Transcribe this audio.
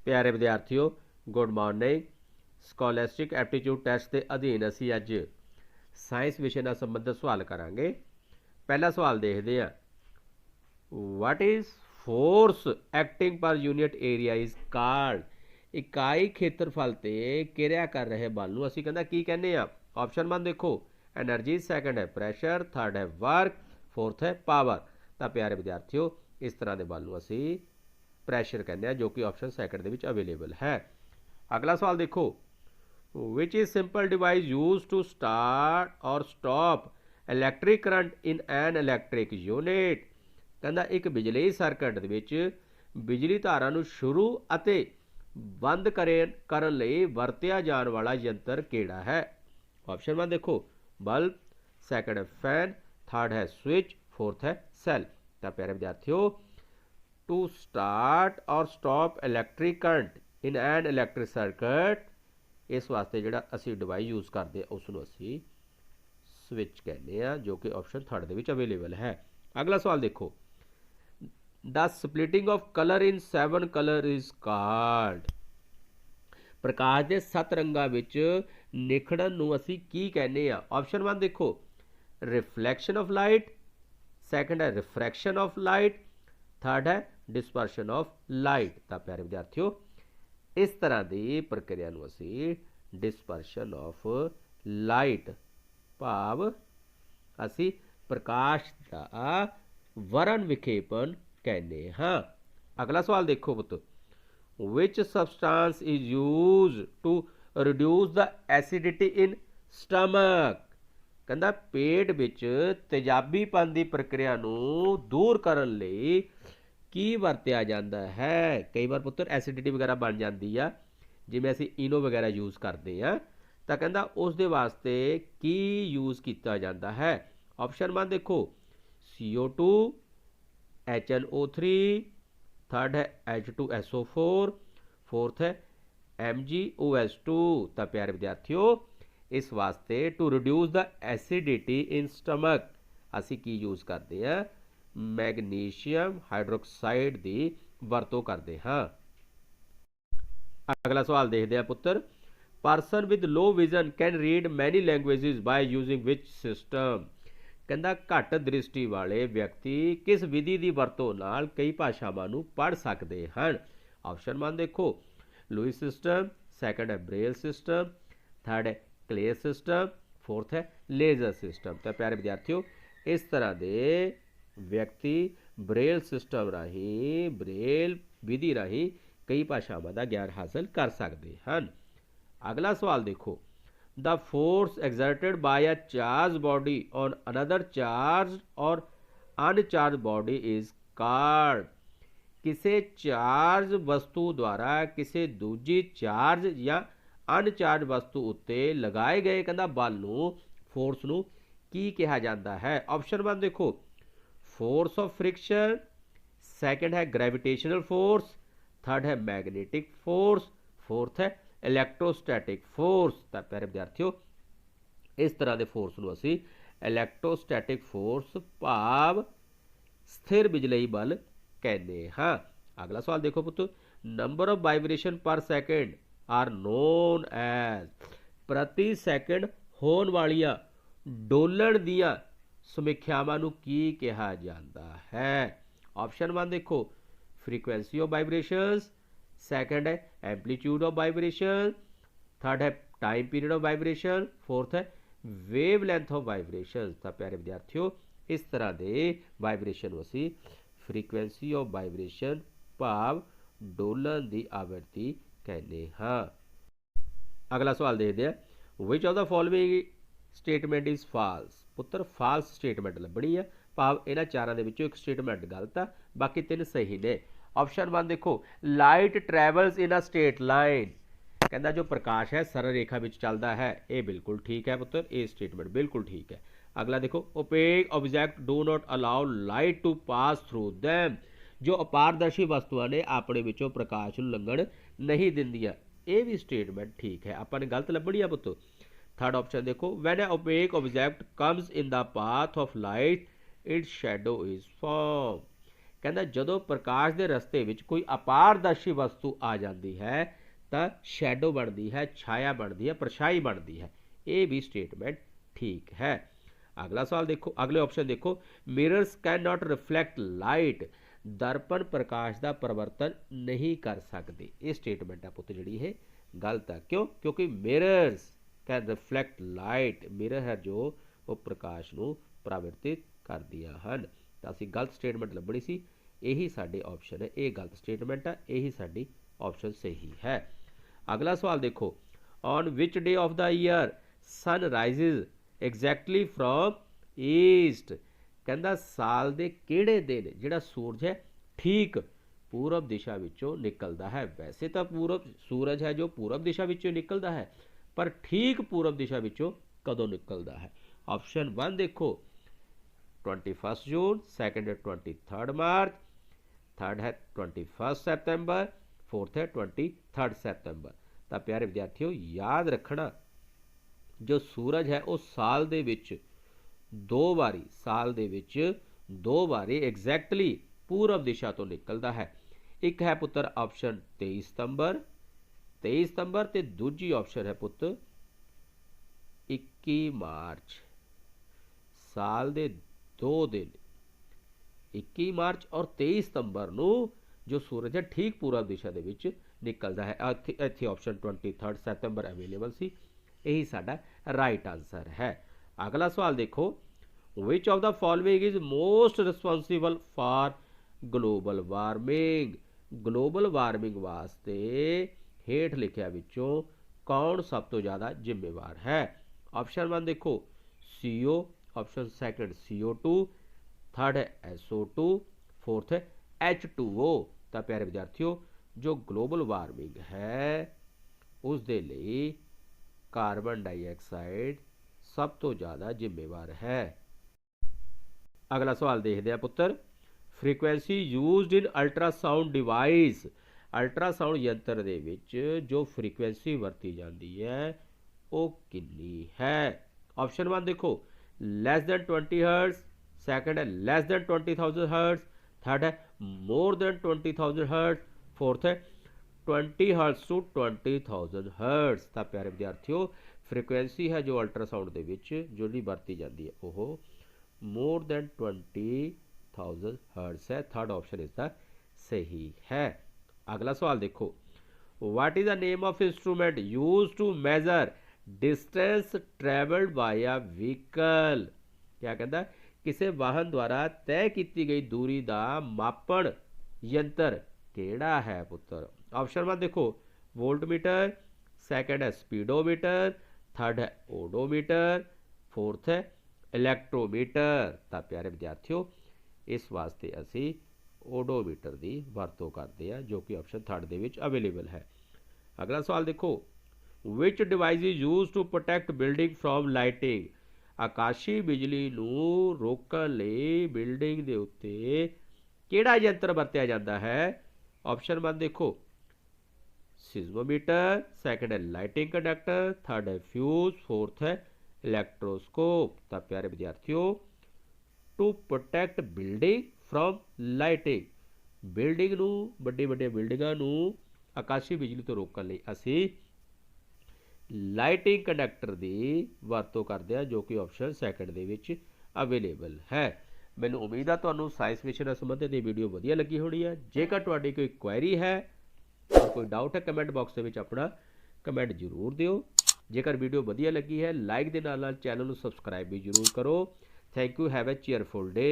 प्यारे विद्यार्थियों good morning. ਸਕੋਲੈਸਟਿਕ aptitude test ਦੇ ਅਧੀਨ ਅਸੀਂ ਅੱਜ ਸਾਇੰਸ ਵਿਸ਼ੇ ਨਾਲ ਸੰਬੰਧਿਤ ਸਵਾਲ ਕਰਾਂਗੇ। ਪਹਿਲਾ ਸਵਾਲ ਦੇਖਦੇ ਹਾਂ। ਵਾਟ ਇਜ਼ ਫੋਰਸ ਐਕਟਿੰਗ ਪਰ ਯੂਨਿਟ ਏਰੀਆ ਇਜ਼ ਕਾਲਡ। ਇਕਾਈ ਖੇਤਰਫਲ ਤੇ ਕਿਰਿਆ ਕਰ ਰਹੇ ਬਲ ਨੂੰ ਅਸੀਂ ਕਹਿੰਦਾ ਕੀ ਕਹਿੰਦੇ ਆ। ਆਪਸ਼ਨ 1 ਦੇਖੋ ਐਨਰਜੀ, ਸੈਕੰਡ ਹੈ ਪ੍ਰੈਸ਼ਰ, ਥਰਡ ਹੈ ਵਰਕ, फोर्थ है पावर। तो प्यारे विद्यार्थियों इस तरह के बल ਨੂੰ ਅਸੀਂ ਪ੍ਰੈਸ਼ਰ ਕਹਿੰਦੇ ਆ ਜੋ ਕਿ ਆਪਸ਼ਨ ਸੈਕੰਡ ਦੇ ਵਿੱਚ ਅਵੇਲੇਬਲ ਹੈ। ਅਗਲਾ ਸਵਾਲ ਦੇਖੋ which is simple device used to start or stop electric current in an electric unit। ਕਹਿੰਦਾ ਇੱਕ ਬਿਜਲੀ ਸਰਕਟ ਦੇ ਵਿੱਚ ਬਿਜਲੀ ਧਾਰਾ ਨੂੰ ਸ਼ੁਰੂ ਅਤੇ ਬੰਦ ਕਰਨ ਲਈ ਵਰਤਿਆ ਜਾਣ ਵਾਲਾ ਯੰਤਰ ਕਿਹੜਾ ਹੈ। ਆਪਸ਼ਨ 1 ਦੇਖੋ ਬਲਬ, ਸੈਕੰਡ ਹੈ ਫੈਨ, थर्ड है स्विच, फोर्थ है सेल। तो प्यारे विद्यार्थियों टू स्टार्ट और stop electric current in an electric circuit इस वास्ते जिहड़ा असी डिवाइस यूज़ करते हैं उसनूं असी स्विच कहते हैं जो कि ऑप्शन थर्ड दे विच अवेलेबल है। अगला सवाल देखो the splitting of colour in 7 colour is called. प्रकाश के 7 रंगां विच निखड़न नूं असी की कहने आ। ऑप्शन 1 देखो रिफ्लैक्शन ऑफ लाइट, सैकंड है रिफ्रैक्शन ऑफ लाइट, थर्ड है डिस्पर्शन ऑफ लाइट। तो प्यारे विद्यार्थियों इस तरह की प्रक्रिया नूं असी डिस्पर्शन ऑफ लाइट भाव असी प्रकाश का वरण विखेपन कहने हाँ। अगला सवाल देखो पुत which substance is use to reduce the acidity in stomach. कहता पेट विच तेजाबीपन की प्रक्रिया नूं दूर करन लई की वरत्या जाता है। कई बार पुत्र एसिडिटी वगैरह बन जाती है जिवें असीं इनो वगैरह यूज़ करते हैं तो कहता उस दे वास्ते की यूज़ किया जाता है। ऑप्शन 1 देखो CO2, HNO3, थर्ड है H2SO4, फोर्थ है MgOH2। तो प्यारे विद्यार्थियों इस वास्ते to reduce the acidity in stomach असी की यूज़ करते हैं मैगनीशियम हाइड्रोक्साइड की वरतों करते हाँ। अगला सवाल देखते हैं पुत्र person with low vision can read many languages by using which system. कहता घट दृष्टि वाले व्यक्ति किस विधि की वरतों नाल कई भाषावां नूं पढ़ सकते हैं। ऑप्शन 1 देखो लुईस सिस्टम, सैकंड है ब्रेल सिस्टम, थर्ड है क्ले सिस्टम, फोर्थ है लेजर सिस्टम। तो प्यारे विद्यार्थियों इस तरह के व्यक्ति ब्रेल सिस्टम राही ब्रेल विधि राही कई भाषावां का ज्ञान हासिल कर सकते हैं। अगला सवाल देखो the force exerted by a charge body on another charge और अनचार्ज बॉडी इज कॉल्ड। किसी चार्ज वस्तु द्वारा किसी दूजी चार्ज या अनचार्ज वस्तु उत्ते लगाए गए कहता बल नूं फोर्स नूं की कहा जाता है। ऑप्शन 1 देखो फोर्स ऑफ फ्रिक्शन, सैकंड है ग्रेविटेशनल फोर्स, थर्ड है मैग्नेटिक फोर्स, फोर्थ है इलैक्ट्रोस्टैटिक फोर्स। तो प्यारे विद्यार्थियों इस तरह के फोर्स नूं असीं इलैक्ट्रोस्टैटिक फोर्स भाव स्थिर बिजलई बल कहते हाँ। अगला सवाल देखो पुत्र नंबर ऑफ वाइब्रेशन पर सैकेंड आर नोन एज। प्रति सैकेंड होने वालिया डोलण दियां समीख्यावां नूं की कहा जाता है। ऑप्शन 1 देखो फ्रीक्वेंसी ऑफ वाइब्रेशंस, सैकंड है एम्पलीट्यूड ऑफ वाइब्रेशन, थर्ड है time period of vibration, fourth है वेव लेंथ ऑफ वाइब्रेशन। तो प्यारे विद्यार्थियों इस तरह के वाइब्रेशन असी फ्रीक्वेंसी ऑफ वाइब्रेशन भाव डोलन की आवृत्ति कहने हाँ। अगला सवाल देखते हैं which of the following statement is false. पुत्र फाल्स स्टेटमेंट लभनी है भाव इन्हां चारां दे विचों एक स्टेटमेंट गलत है बाकी 3 सही ने। ऑप्शन 1 देखो light travels in a straight line. कहता जो प्रकाश है सरल रेखा विच चलता है ये बिल्कुल ठीक है पुत्र ये स्टेटमेंट बिल्कुल ठीक है। अगला देखो opaque object do not allow light to pass through them. जो अपारदर्शी वस्तुआं ने अपने विचों प्रकाश नूं लंघण नहीं दिंदियां ये भी स्टेटमेंट ठीक है अपन ने गलत लभनी है पुत्तो। थर्ड ऑप्शन देखो when a opaque object comes in the path of light it's shadow is form. कहता ਜਦੋਂ ਪ੍ਰਕਾਸ਼ ਦੇ ਰਸਤੇ ਵਿੱਚ ਕੋਈ ਅਪਾਰਦਰਸ਼ੀ ਵਸਤੂ ਆ ਜਾਂਦੀ ਹੈ ਤਾਂ ਸ਼ੈਡੋ ਬਣਦੀ ਹੈ, ਛਾਇਆ ਬਣਦੀ ਹੈ, ਪਰਛਾਈ ਬਣਦੀ ਹੈ। ਇਹ ਵੀ ਸਟੇਟਮੈਂਟ ਠੀਕ ਹੈ। अगला सवाल देखो, अगले ऑप्शन देखो, mirrors can not reflect light, दर्पण प्रकाश का परिवर्तन नहीं कर सकते। ये स्टेटमेंट है पुत जी ये गलत है। क्यों? क्योंकि mirrors can reflect light, mirror है जो वो प्रकाश को परावर्तित करदियां हन। तो असीं गलत स्टेटमेंट लभनी सी, यही साडे ऑप्शन है, ये गलत स्टेटमेंट है, यही साडी ऑप्शन सही है। अगला सवाल देखो, on which day of the year sun rises exactly from east, कहता साल के किहड़े दिन जिहड़ा सूरज है ठीक पूरब दिशा विचों निकलता है। वैसे तो पूरब सूरज है जो पूरब दिशा विचों निकलता है, पर ठीक पूरब दिशा विचों कदों निकलता है? ऑप्शन 1 देखो 21 जून, सैकेंड है 23 मार्च, थर्ड है 21 सितंबर, फोर्थ है 23 सितंबर। तो प्यारे विद्यार्थियों याद रखना, जो सूरज है वो साल दे विच दो बारी, साल दे विच दो बारी एग्जैक्टली पूरब दिशा तो निकलता है। एक है पुत्र ऑप्शन 23 सितंबर, 23 सितंबर ते दूजी ऑप्शन है पुत्र 21 मार्च। साल दे दो दिन 21 मार्च और 23 सितंबर नूं जो सूरज है ठीक पूरब दिशा दे विच निकलता है। इत्थे ऑप्शन 23 सितंबर अवेलेबल सी, यही साडा राइट आंसर है। अगला सवाल देखो, which of the following is most responsible for global warming, global warming वास्ते हेठ लिखिया विचों कौन सब तो ज़्यादा जिम्मेवार है? ऑप्शन 1 देखो CO, option second CO2, third है SO2, फोर्थ है H2O। तो प्यारे विद्यार्थियों जो ग्लोबल वार्मिंग है उस दे लई कार्बन डाइऑक्साइड सब तो ज़्यादा जिम्मेवार है। अगला सवाल देखते हैं पुत्र, frequency used in ultrasound device, ultrasound यंत्र दे विच जो फ्रीक्वेंसी वरती जाती है वो कितनी है? ऑप्शन 1 देखो लेस दैन 20 हर्ट्ज, सैकेंड है लेस दैन 20,000 हर्ट्ज, थर्ड है मोर दैन 20,000 हर्ट्ज, फोर्थ है 20 हर्ट्ज टू 20,000 हर्ट्ज। तो प्यारे विद्यार्थियों फ्रीक्वेंसी है जो अल्ट्रासाउंड दे विच जो वरती जाती है वो मोर दैन 20,000 हर्ट्ज है। थर्ड ऑप्शन इसका सही है। अगला सवाल देखो, what is the name of instrument use to measure distance travelled by a vehicle? क्या कहता है, किसी वाहन द्वारा तय की गई दूरी का मापन यंत्र केड़ा है पुत्र? ऑप्शन 1 देखो वोल्टमीटर, सैकेंड है स्पीडोमीटर, थर्ड है ओडोमीटर, फोर्थ है इलैक्ट्रोमीटर। तो प्यारे विद्यार्थियों इस वास्ते असी ओडोमीटर की वरतों करते हैं जो कि ऑप्शन थर्ड दे विच अवेलेबल है। अगला सवाल देखो, which device is use to protect building from lighting, आकाशी बिजली नूं रोकण लई बिल्डिंग दे उत्ते किहड़ा यंत्र वरतिया जाता है? ऑप्शन 1 देखो सिज्मोमीटर, सेकंड है लाइटिंग कंडक्टर, थर्ड है फ्यूज, फोर्थ है इलैक्ट्रोस्कोप। तो प्यारे विद्यार्थियों to protect building from lighting, building नूं वड्डी वड्डी बिल्डिंगां नूं आकाशी बिजली तो रोकण लई असीं लाइटिंग कंडक्टर की वरतों करते हैं जो कि ऑप्शन सैकंड दे विच अवेलेबल है। मैनूं उम्मीद है तुहानूं साइंस विषय नाल संबंधित ये वीडियो वधिया लगी होनी है। जेकर तुहाडी कोई क्वेरी है और कोई डाउट है कमेंट बॉक्स के विच अपना कमेंट जरूर दिओ। जेकर वीडियो वधिया लगी है लाइक दे नाल चैनल नूं सबसक्राइब भी जरूर करो। Thank you, have a cheerful day.